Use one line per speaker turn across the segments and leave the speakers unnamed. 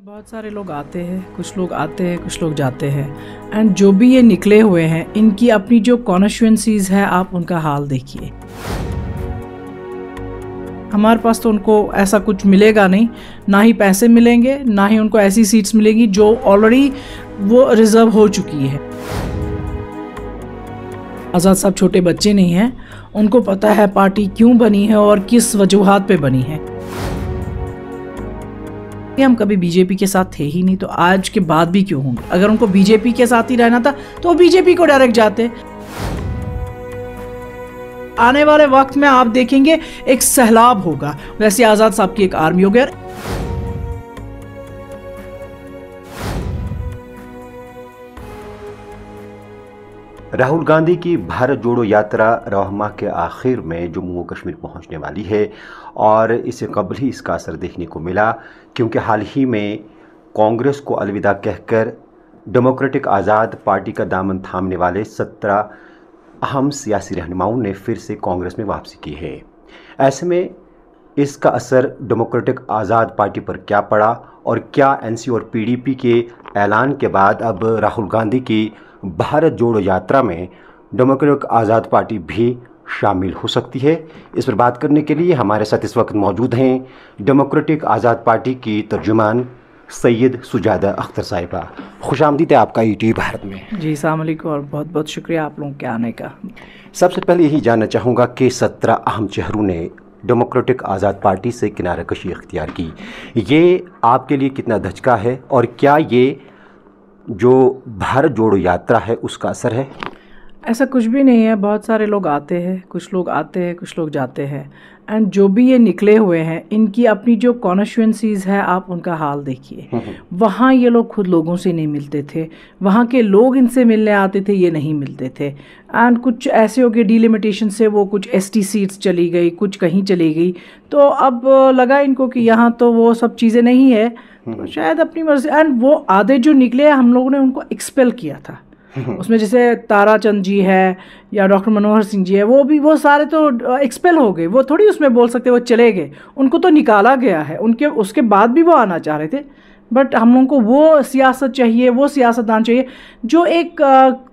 बहुत सारे लोग आते हैं, कुछ लोग आते हैं, कुछ लोग जाते हैं। एंड जो भी ये निकले हुए हैं, इनकी अपनी जो कॉन्स्टिट्यूएंसीज है, आप उनका हाल देखिए। हमारे पास तो उनको ऐसा कुछ मिलेगा नहीं, ना ही पैसे मिलेंगे, ना ही उनको ऐसी सीट्स मिलेंगी जो ऑलरेडी वो रिजर्व हो चुकी है। आज़ाद साहब छोटे बच्चे नहीं हैं, उनको पता है पार्टी क्यों बनी है और किस वजूहात पे बनी है। हम कभी बीजेपी के साथ थे ही नहीं, तो आज के बाद भी क्यों होंगे? अगर उनको बीजेपी के साथ ही रहना था तो वो बीजेपी को डायरेक्ट जाते। आने वाले वक्त में आप देखेंगे एक सैलाब होगा, वैसे आज़ाद साहब की एक आर्मी हो गया।
राहुल गांधी की भारत जोड़ो यात्रा रवाह माह के आखिर में जम्मू कश्मीर पहुंचने वाली है और इससे कबल ही इसका असर देखने को मिला, क्योंकि हाल ही में कांग्रेस को अलविदा कहकर डेमोक्रेटिक आज़ाद पार्टी का दामन थामने वाले 17 अहम सियासी रहनुमाओं ने फिर से कांग्रेस में वापसी की है। ऐसे में इसका असर डेमोक्रेटिक आज़ाद पार्टी पर क्या पड़ा और क्या एनसी और पीडीपी के ऐलान के बाद अब राहुल गांधी की भारत जोड़ो यात्रा में डेमोक्रेटिक आज़ाद पार्टी भी शामिल हो सकती है? इस पर बात करने के लिए हमारे साथ इस वक्त मौजूद हैं डेमोक्रेटिक आज़ाद पार्टी की तर्जुमान सैयद सुजादा अख्तर साहिबा। खुशामदीद है आपका ईटीवी भारत में।
जी अस्सलाम वालेकुम और बहुत बहुत शुक्रिया आप लोगों के आने का।
सबसे पहले यही जानना चाहूँगा कि 17 अहम चेहरों ने डेमोक्रेटिक आज़ाद पार्टी से किनारा कशी इख्तियार की, ये आपके लिए कितना धचका है और क्या ये जो भारत जोड़ो यात्रा है उसका असर है?
ऐसा कुछ भी नहीं है, बहुत सारे लोग आते हैं, कुछ लोग आते हैं, कुछ लोग जाते हैं। एंड जो भी ये निकले हुए हैं, इनकी अपनी जो कॉन्स्टिट्यूएंसीज है, आप उनका हाल देखिए। वहाँ ये लोग खुद लोगों से नहीं मिलते थे, वहाँ के लोग इनसे मिलने आते थे, ये नहीं मिलते थे। एंड कुछ ऐसे हो गए डिलिमिटेशन से, वो कुछ एसटी सीट्स चली गई, कुछ कहीं चली गई, तो अब लगा इनको कि यहाँ तो वो सब चीज़ें नहीं है, तो शायद अपनी मर्जी। एंड वो आधे जो निकले, हम लोगों ने उनको एक्सपेल किया था। उसमें जैसे ताराचंद जी है या डॉक्टर मनोहर सिंह जी है, वो सारे तो एक्सपेल हो गए, वो थोड़ी उसमें बोल सकते वो चले गए, उनको तो निकाला गया है। उनके उसके बाद भी वो आना चाह रहे थे, बट हम लोगों को वो सियासत चाहिए, वो सियासतदान चाहिए जो एक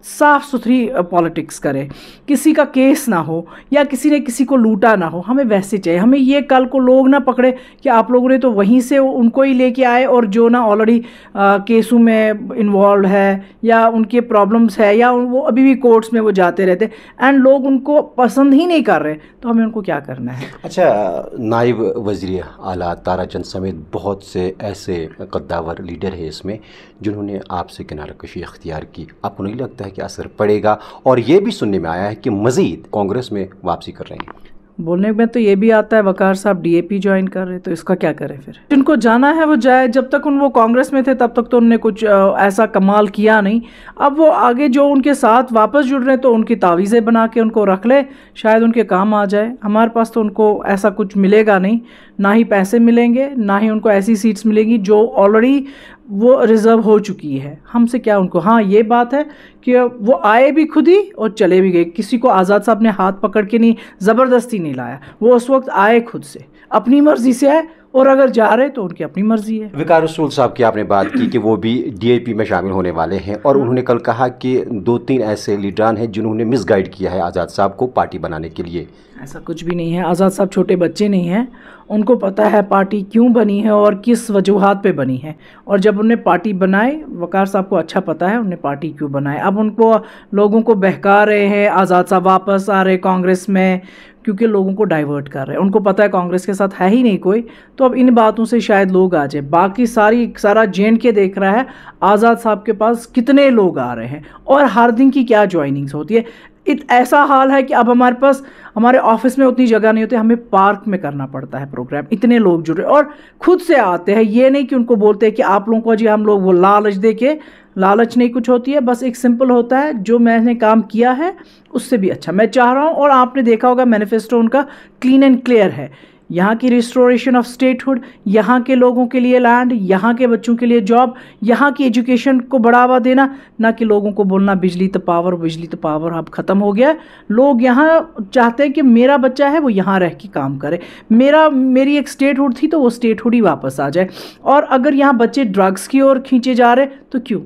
साफ़ सुथरी पॉलिटिक्स करे, किसी का केस ना हो या किसी ने किसी को लूटा ना हो। हमें वैसे चाहिए। हमें ये कल को लोग ना पकड़े कि आप लोगों ने तो वहीं से उनको ही लेके आए और जो ना ऑलरेडी केसों में इन्वॉल्व है या उनके प्रॉब्लम्स है या वो अभी भी कोर्ट्स में वो जाते रहते एंड लोग उनको पसंद ही नहीं कर रहे, तो हमें उनको क्या करना है?
अच्छा, नायब वज़ीर आला ताराचंद समेत बहुत से ऐसे कद्दावर लीडर है इसमें जिन्होंने आपसे किनारा कशी इख्तियार की, आपको नहीं लगता है कि असर पड़ेगा? और ये भी सुनने में आया है कि मज़ीद कांग्रेस में वापसी कर रहे हैं।
बोलने में तो ये भी आता है वकार साहब डीएपी ज्वाइन कर रहे, तो इसका क्या करें फिर? जिनको जाना है वो जाए। जब तक वो कांग्रेस में थे तब तक तो उन्होंने कुछ ऐसा कमाल किया नहीं। अब वो आगे जो उनके साथ वापस जुड़ रहे हैं तो उनकी तावीज़ें बना के उनको रख ले, शायद उनके काम आ जाए। हमारे पास तो उनको ऐसा कुछ मिलेगा नहीं, ना ही पैसे मिलेंगे, ना ही उनको ऐसी सीट्स मिलेंगी जो ऑलरेडी वो रिज़र्व हो चुकी है। हमसे क्या उनको? हाँ, ये बात है कि वो आए भी खुद ही और चले भी गए। किसी को आज़ाद साहब ने हाथ पकड़ के नहीं, ज़बरदस्ती नहीं लाया, वो उस वक्त आए खुद से, अपनी मर्ज़ी से आए, और अगर जा रहे तो उनकी अपनी मर्ज़ी है।
वकार रसूल साहब की आपने बात की कि वो भी डीएपी में शामिल होने वाले हैं, और उन्होंने कल कहा कि 2-3 ऐसे लीडरान हैं जिन्होंने मिसगाइड किया है आज़ाद साहब को पार्टी बनाने के लिए।
ऐसा कुछ भी नहीं है। आज़ाद साहब छोटे बच्चे नहीं हैं, उनको पता है पार्टी क्यों बनी है और किस वजूहात पे बनी है। और जब उन्हें पार्टी बनाए, वकार साहब को अच्छा पता है उन्हें पार्टी क्यों बनाए। अब उनको लोगों को बहका रहे हैं, आज़ाद साहब वापस आ रहे कांग्रेस में, क्योंकि लोगों को डाइवर्ट कर रहे हैं। उनको पता है कांग्रेस के साथ है ही नहीं कोई, तो अब इन बातों से शायद लोग आ जाए। बाकी सारा J&K देख रहा है आज़ाद साहब के पास कितने लोग आ रहे हैं और हर दिन की क्या ज्वाइनिंग्स होती है। ऐसा हाल है कि अब हमारे पास हमारे ऑफिस में उतनी जगह नहीं होती, हमें पार्क में करना पड़ता है प्रोग्राम। इतने लोग जुड़ रहे और खुद से आते हैं, ये नहीं कि उनको बोलते हैं कि आप लोगों को जी हम लोग वो लालच दे के, लालच नहीं कुछ होती है, बस एक सिंपल होता है जो मैंने काम किया है उससे भी अच्छा मैं चाह रहा हूँ। और आपने देखा होगा मैनिफेस्टो उनका क्लीन एंड क्लियर है यहाँ की रिस्टोरेशन ऑफ स्टेटहुड, यहाँ के लोगों के लिए लैंड, यहाँ के बच्चों के लिए जॉब, यहाँ की एजुकेशन को बढ़ावा देना, ना कि लोगों को बोलना बिजली तो पावर, बिजली तो पावर अब ख़त्म हो गया है। लोग यहाँ चाहते हैं कि मेरा बच्चा है वो यहाँ रह के काम करे, मेरी एक स्टेटहुड थी तो वो स्टेटहुड ही वापस आ जाए। और अगर यहाँ बच्चे ड्रग्स की ओर खींचे जा रहे तो क्यों?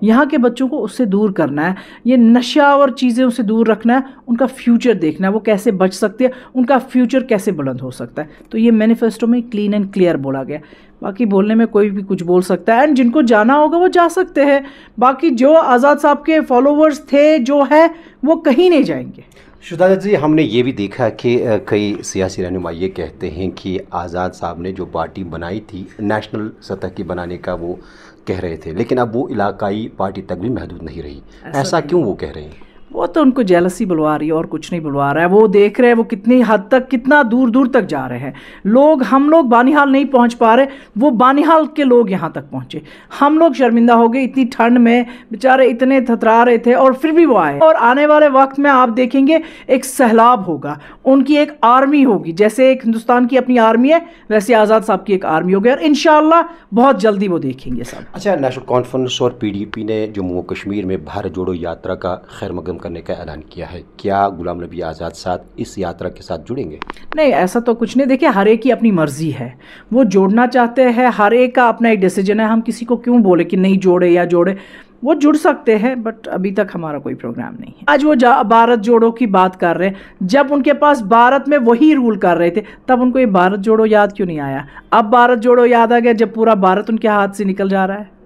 यहाँ के बच्चों को उससे दूर करना है, ये नशा और चीज़ें उससे दूर रखना है, उनका फ्यूचर देखना है, वो कैसे बच सकते हैं, उनका फ्यूचर कैसे बुलंद हो सकता है। तो ये मैनिफेस्टो में क्लीन एंड क्लियर बोला गया। बाकी बोलने में कोई भी कुछ बोल सकता है, एंड जिनको जाना होगा वो जा सकते हैं। बाकी जो आज़ाद साहब के फॉलोवर्स थे जो है वो कहीं नहीं जाएंगे।
शुजात जी, हमने ये भी देखा कि कई सियासी रहनुमा ये कहते हैं कि आज़ाद साहब ने जो पार्टी बनाई थी नेशनल सतह की बनाने का वो कह रहे थे, लेकिन अब वो इलाकाई पार्टी तक भी महदूद नहीं रही। ऐसा क्यों वो कह रहे हैं?
वो तो उनको जेलसी बुलवा रही है और कुछ नहीं बुलवा रहा है। वो देख रहे हैं वो कितनी हद तक, कितना दूर दूर तक जा रहे हैं लोग। हम लोग बानिहाल नहीं पहुंच पा रहे, वो बानिहाल के लोग यहाँ तक पहुंचे। हम लोग शर्मिंदा हो गए, इतनी ठंड में बेचारे इतने थतरा रहे थे और फिर भी वो आए। और आने वाले वक्त में आप देखेंगे एक सैलाब होगा, उनकी एक आर्मी होगी। जैसे एक हिंदुस्तान की अपनी आर्मी है वैसे आज़ाद साहब की एक आर्मी होगी, और इंशाअल्लाह बहुत जल्दी वो देखेंगे सब।
अच्छा, नेशनल कॉन्फ्रेंस और PDP ने जम्मू कश्मीर में भारत जोड़ो यात्रा का खैर मकदम करने का ऐलान किया है। क्या गुलाम नबी आज़ाद साहब इस यात्रा के साथ जुड़ेंगे?
नहीं, ऐसा तो कुछ नहीं। देखिए, हर एक की अपनी मर्जी है, वो जोड़ना चाहते हैं, हर एक का अपना एक डिसीजन है। हम किसी को क्यों बोले कि नहीं जोड़े या जोड़े, वो जुड़ सकते हैं, बट अभी तक हमारा कोई प्रोग्राम नहीं है। आज वो भारत जोड़ो की बात कर रहे हैं, जब उनके पास भारत में वही रूल कर रहे थे तब उनको ये भारत जोड़ो याद क्यों नहीं आया? अब भारत जोड़ो याद आ गया जब पूरा भारत उनके हाथ से निकल जा रहा है।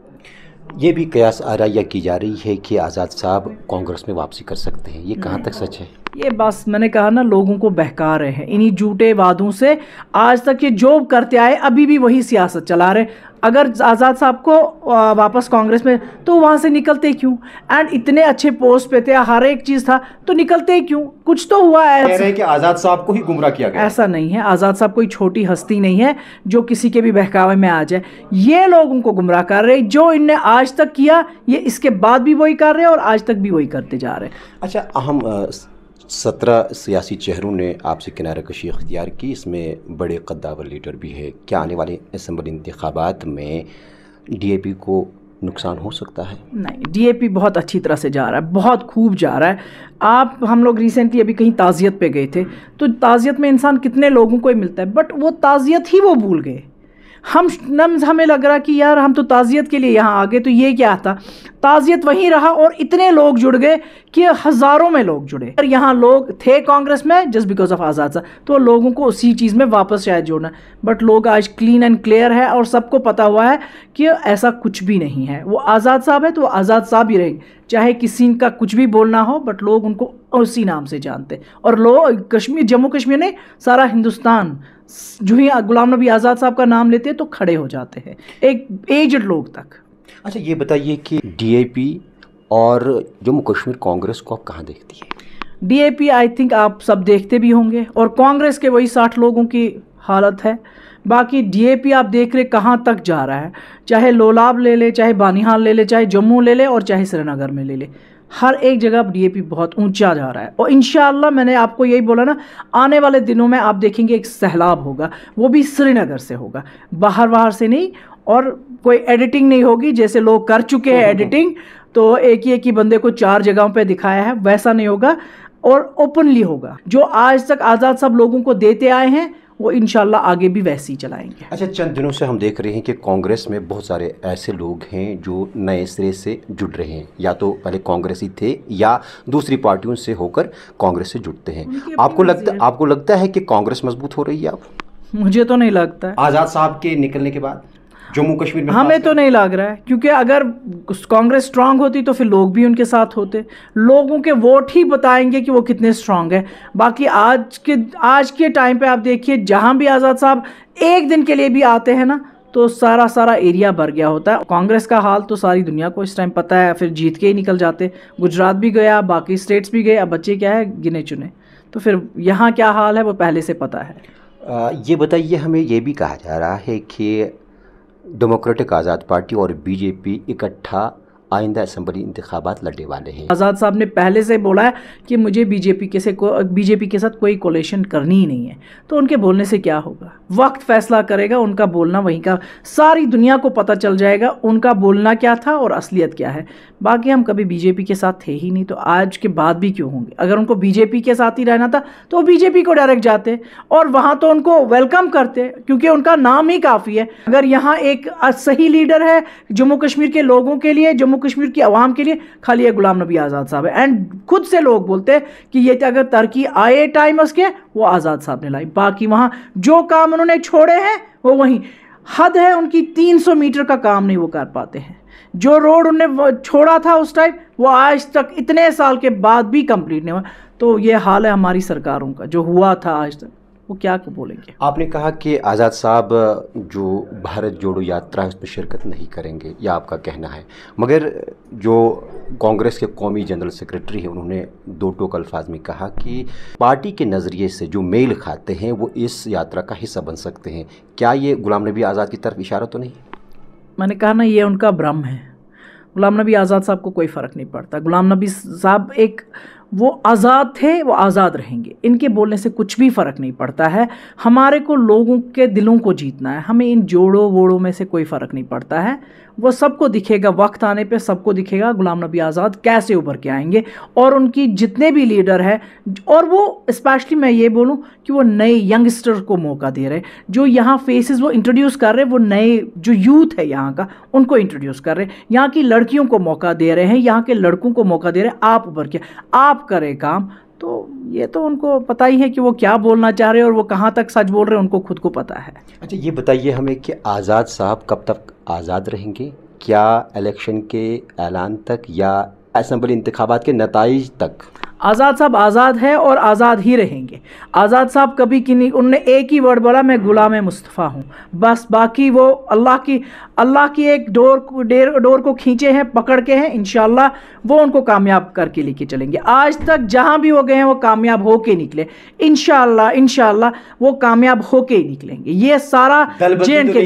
ये भी कयास आराइया की जा रही है कि आज़ाद साहब कांग्रेस में वापसी कर सकते हैं, ये कहाँ तक सच है?
ये बस मैंने कहा ना, लोगों को बहका रहे हैं इन्हीं झूठे वादों से। आज तक ये जो करते आए अभी भी वही सियासत चला रहे। अगर आज़ाद साहब को वापस कांग्रेस में, तो वहाँ से निकलते क्यों? एंड इतने अच्छे पोस्ट पे थे, हर एक चीज़ था, तो निकलते क्यों? कुछ तो हुआ है।
कह रहे हैं कि आज़ाद साहब को ही गुमराह किया गया।
ऐसा नहीं है, आज़ाद साहब कोई छोटी हस्ती नहीं है जो किसी के भी बहकावे में आ जाए। ये लोग उनको गुमराह कर रहे हैं, जो इनने आज तक किया ये इसके बाद भी वही कर रहे हैं और आज तक भी वही करते जा रहे हैं।
अच्छा, अहम 17 सियासी चेहरों ने आपसे किनारा कशी इख्तियार की, इसमें बड़े कद्दावर लीडर भी है। क्या आने वाले असम्बली इंतखाबात में DAP को नुकसान हो सकता है?
नहीं, DAP बहुत अच्छी तरह से जा रहा है, बहुत खूब जा रहा है। हम लोग रिसेंटली अभी कहीं ताज़ियत पे गए थे, तो ताज़ियत में इंसान कितने लोगों को ही मिलता है, बट वो ताज़ियत ही वो भूल गए। हमें लग रहा कि यार हम तो ताज़ियत के लिए यहाँ आ गए, तो ये क्या था? ताज़ियत वहीं रहा और इतने लोग जुड़ गए कि हज़ारों में लोग जुड़े। और यहाँ लोग थे कांग्रेस में जस्ट बिकॉज ऑफ आज़ाद साहब, तो लोगों को उसी चीज़ में वापस शायद जोड़ना। बट लोग आज क्लीन एंड क्लियर है और सबको पता हुआ है कि ऐसा कुछ भी नहीं है। वो आज़ाद साहब है तो वो आज़ाद साहब ही रहेंगे, चाहे किसी का कुछ भी बोलना हो, बट लोग उनको उसी नाम से जानते। और लोग जम्मू कश्मीर ने सारा हिंदुस्तान जो ही गुलाम नबी आज़ाद साहब का नाम लेते हैं तो खड़े हो जाते हैं, एक एजड लोग तक।
अच्छा, ये बताइए कि DAP और जम्मू कश्मीर कांग्रेस को आप कहाँ देखती है?
DAP आई थिंक आप सब देखते भी होंगे, और कांग्रेस के वही 60 लोगों की हालत है। बाकी DAP आप देख रहे कहाँ तक जा रहा है, चाहे लोलाब ले ले, चाहे बानिहाल ले ले, चाहे जम्मू ले ले और चाहे श्रीनगर में ले ले, हर एक जगह DAP बहुत ऊंचा जा रहा है। और इंशाअल्लाह मैंने आपको यही बोला ना, आने वाले दिनों में आप देखेंगे एक सैलाब होगा, वो भी श्रीनगर से होगा, बाहर से नहीं। और कोई एडिटिंग नहीं होगी जैसे लोग कर चुके हैं एडिटिंग, तो एक ही बंदे को 4 जगहों पे दिखाया है, वैसा नहीं होगा। और ओपनली होगा, जो आज तक आज़ाद साहब लोगों को देते आए हैं वो इंशाल्लाह आगे भी वैसे ही चलाएंगे।
अच्छा, चंद दिनों से हम देख रहे हैं कि कांग्रेस में बहुत सारे ऐसे लोग हैं जो नए सिरे से जुड़ रहे हैं, या तो पहले कांग्रेसी थे या दूसरी पार्टियों से होकर कांग्रेस से जुड़ते हैं। आपको लगता है कि कांग्रेस मजबूत हो रही है अब?
मुझे तो नहीं लगता है।
आज़ाद साहब के निकलने के बाद जम्मू कश्मीर में
हमें तो नहीं लग रहा है, क्योंकि अगर कांग्रेस स्ट्रांग होती तो फिर लोग भी उनके साथ होते। लोगों के वोट ही बताएंगे कि वो कितने स्ट्रांग है। बाकी आज के टाइम पे आप देखिए, जहां भी आज़ाद साहब एक दिन के लिए भी आते हैं ना, तो सारा एरिया भर गया होता है। कांग्रेस का हाल तो सारी दुनिया को इस टाइम पता है, फिर जीत के ही निकल जाते। गुजरात भी गया, बाकी स्टेट्स भी गए, अब बच्चे क्या है गिने चुने, तो फिर यहाँ क्या हाल है वो पहले से पता है।
ये बताइए, हमें ये भी कहा जा रहा है कि डेमोक्रेटिक आज़ाद पार्टी और BJP इकट्ठा आइंदा असम्बली इंतखाबात लड़ने वाले हैं।
आज़ाद साहब ने पहले से बोला है कि मुझे बीजेपी के साथ कोई कोलेशन करनी ही नहीं है, तो उनके बोलने से क्या होगा? वक्त फैसला करेगा, उनका बोलना वहीं का, सारी दुनिया को पता चल जाएगा उनका बोलना क्या था और असलियत क्या है। बाकी हम कभी बीजेपी के साथ थे ही नहीं, तो आज के बाद भी क्यों होंगे? अगर उनको बीजेपी के साथ ही रहना था तो बीजेपी को डायरेक्ट जाते और वहाँ तो उनको वेलकम करते, क्योंकि उनका नाम ही काफ़ी है। अगर यहाँ एक सही लीडर है जम्मू कश्मीर के लोगों के लिए, जम्मू कश्मीर की आवाम के लिए, खाली ये गुलाम नबी आज़ाद साहब है। एंड खुद से लोग बोलते हैं कि ये अगर तरक्की आए टाइम उसके, वो आज़ाद साहब ने लाई। बाकी वहाँ जो काम उन्होंने छोड़े हैं वो वहीं हद है उनकी, 300 मीटर का काम नहीं वो कर पाते हैं। जो रोड उन्होंने छोड़ा था उस टाइम, वो आज तक इतने साल के बाद भी कंप्लीट नहीं हुआ। तो ये हाल है हमारी सरकारों का, जो हुआ था आज तक वो क्या बोलेंगे?
आपने कहा कि आज़ाद साहब जो भारत जोड़ो यात्रा है उसमें शिरकत नहीं करेंगे, यह आपका कहना है, मगर जो कांग्रेस के कौमी जनरल सेक्रेटरी हैं उन्होंने दो टोक अल्फाज में कहा कि पार्टी के नज़रिए से जो मेल खाते हैं वो इस यात्रा का हिस्सा बन सकते हैं। क्या ये गुलाम नबी आज़ाद की तरफ इशारा तो नहीं?
मैंने कहा ना, ये उनका भ्रम है। गुलाम नबी आज़ाद साहब को कोई फ़र्क नहीं पड़ता। गुलाम नबी साहब वो आज़ाद थे, वो आज़ाद रहेंगे। इनके बोलने से कुछ भी फ़र्क नहीं पड़ता है। हमारे को लोगों के दिलों को जीतना है, हमें इन जोड़ों वोड़ों में से कोई फ़र्क नहीं पड़ता है। वो सबको दिखेगा, वक्त आने पे सबको दिखेगा गुलाम नबी आज़ाद कैसे उभर के आएंगे, और उनकी जितने भी लीडर हैं, और वो स्पेशली मैं ये बोलूँ कि वो नए यंगस्टर को मौका दे रहे, जो यहाँ फेसेस वो इंट्रोड्यूस कर रहे हैं, वो नए जो यूथ है यहाँ का उनको इंट्रोड्यूस कर रहे हैं। यहाँ की लड़कियों को मौका दे रहे हैं, यहाँ के लड़कों को मौका दे रहे हैं, आप उभर के आप करें काम। तो ये तो उनको पता ही है कि वो क्या बोलना चाह रहे हैं और वो कहाँ तक सच बोल रहे हैं, उनको खुद को पता है।
अच्छा, ये बताइए हमें कि आज़ाद साहब कब तक आज़ाद रहेंगे? क्या इलेक्शन के ऐलान तक या असम्बली इंतखाबात के नताइज तक?
आज़ाद साहब आज़ाद है और आज़ाद ही रहेंगे। आज़ाद साहब कभी कि नहीं, उनने एक ही वर्ड बोला, मैं गुलाम मुस्तफ़ा हूँ, बस। बाकी वो अल्लाह की एक डोर को खींचे हैं, पकड़ के हैं। इंशाल्लाह वो उनको कामयाब करके लेके चलेंगे। आज तक जहाँ भी वो गए हैं वो कामयाब होके निकले। इंशाल्लाह वो कामयाब होके ही निकलेंगे। ये सारा
जेएंडके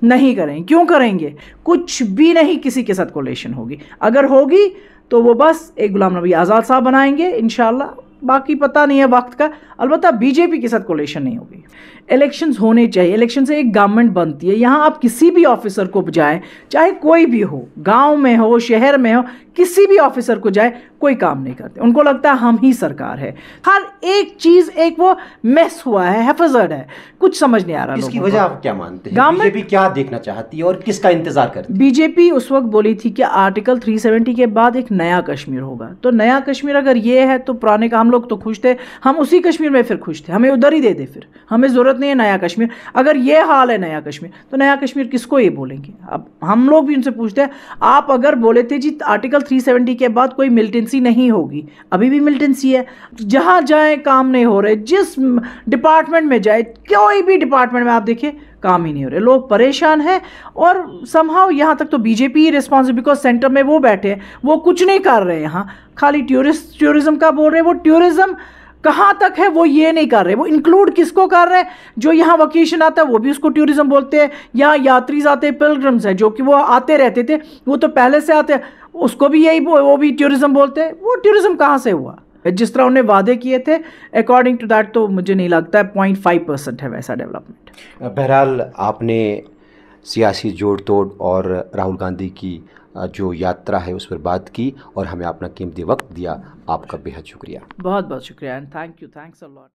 नहीं करेंगे। क्यों करेंगे? कुछ भी नहीं किसी के साथ कोलेशन होगी। अगर होगी तो वो बस एक गुलाम नबी आज़ाद साहब बनाएंगे इंशाल्लाह। बाकी पता नहीं है वक्त का। अलबत्ता बीजेपी के साथ कोलेशन नहीं होगी। इलेक्शंस होने चाहिए, इलेक्शन से एक गवर्नमेंट बनती है। यहाँ आप किसी भी ऑफिसर को जाएं, चाहे कोई भी हो, गांव में हो, शहर में हो, किसी भी ऑफिसर को जाए, कोई काम नहीं करते। उनको लगता है हम ही सरकार है। हर एक चीज़ एक वो मेस हुआ है, हैफजर्ड है, कुछ समझ नहीं आ रहा।
इसकी वजह आप क्या मानते हैं? बीजेपी क्या देखना चाहती है और किसका इंतजार करती है?
बीजेपी उस वक्त बोली थी कि आर्टिकल 370 के बाद एक नया कश्मीर होगा। तो नया कश्मीर अगर ये है तो पुराने का हम लोग तो खुश थे, हम उसी कश्मीर में फिर खुश थे, हमें उधर ही दे दे, फिर हमें ज़रूरत नहीं है नया कश्मीर। अगर ये हाल है नया कश्मीर, तो नया कश्मीर किसको ये बोलेंगे? अब हम लोग भी उनसे पूछते हैं, आप अगर बोले थे जी आर्टिकल 370 के बाद कोई मिलिटेंसी नहीं होगी, अभी भी मिलिटेंसी है। जहाँ जाए काम नहीं हो रहे, जिस डिपार्टमेंट में जाए, कोई भी डिपार्टमेंट में आप देखिए काम ही नहीं हो रहे, लोग परेशान हैं। और समहाउ यहाँ तक तो BJP he responsible, because centre में वो बैठे हैं, वो कुछ नहीं कर रहे। यहाँ खाली टूरिज्म का बोल रहे हैं। वो टूरिज्म कहाँ तक है वो ये नहीं कर रहे। वो इंक्लूड किसको कर रहे हैं? जो यहाँ वकेशन आता है वो भी उसको टूरिज्म बोलते हैं। यहाँ यात्रीज आते हैं, पिलग्रिम्स है, जो कि वो आते रहते थे, वो तो पहले से आते हैं, उसको भी यही वो भी टूरिज्म बोलते हैं। वो टूरिज्म कहाँ से हुआ? जिस तरह उन्हें वादे किए थे अकॉर्डिंग टू दैट, तो मुझे नहीं लगता है 0.5% है वैसा डेवलपमेंट।
बहरहाल आपने सियासी जोड़ तोड़ और राहुल गांधी की जो यात्रा है उस पर बात की और हमें अपना कीमती वक्त दिया। आपका बेहद शुक्रिया।
बहुत बहुत शुक्रिया एंड थैंक्स अ लॉट।